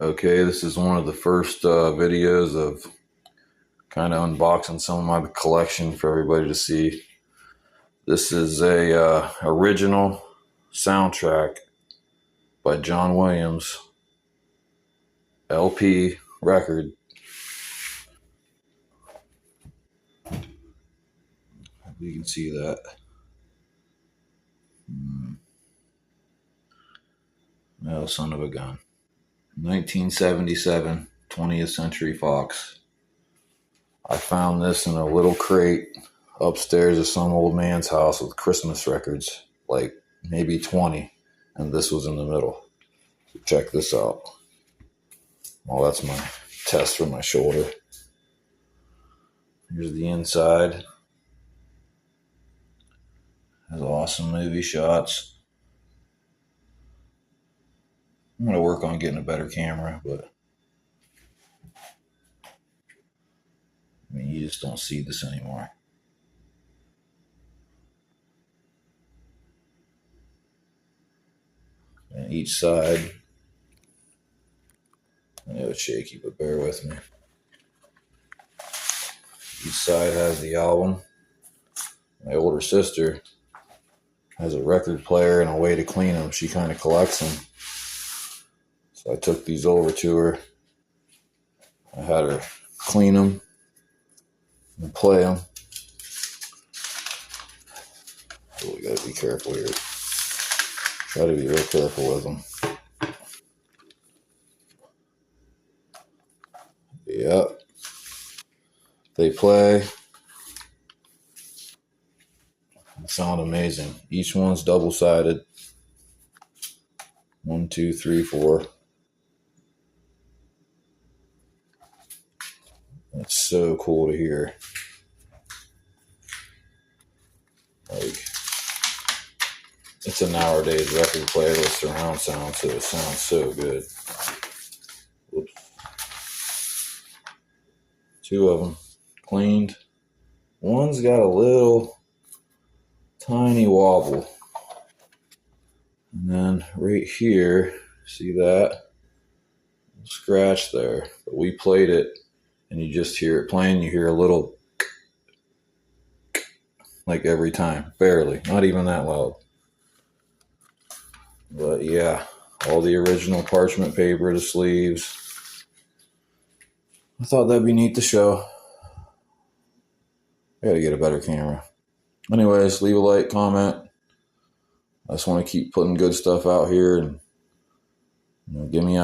Okay, this is one of the first videos of kind of unboxing some of my collection for everybody to see. This is a original soundtrack by John Williams, LP record. You can see that. Oh, son of a gun. 1977, 20th Century Fox. I found this in a little crate upstairs of some old man's house with Christmas records, like maybe 20, and this was in the middle. Check this out. Well, that's my test for my shoulder. Here's the inside. Has awesome movie shots. I'm going to work on getting a better camera, but I mean, you just don't see this anymore. And each side, I know it's shaky, but bear with me. Each side has the album. My older sister has a record player and a way to clean them. She kind of collects them. So I took these over to her. I had her clean them and play them. Oh, we gotta be careful here. Try to be real careful with them. Yep. They play. They sound amazing. Each one's double-sided. 1, 2, 3, 4. It's so cool to hear. Like, it's a nowadays record player with surround sound, so it sounds so good. Whoops. 2 of them cleaned. One's got a little tiny wobble. And then right here, see that? Scratch there. But we played it, and you just hear it playing. You hear a little like every time. Barely. Not even that loud. But yeah, all the original parchment paper, the sleeves. I thought that'd be neat to show. I gotta get a better camera. Anyways, leave a like, comment. I just want to keep putting good stuff out here and give me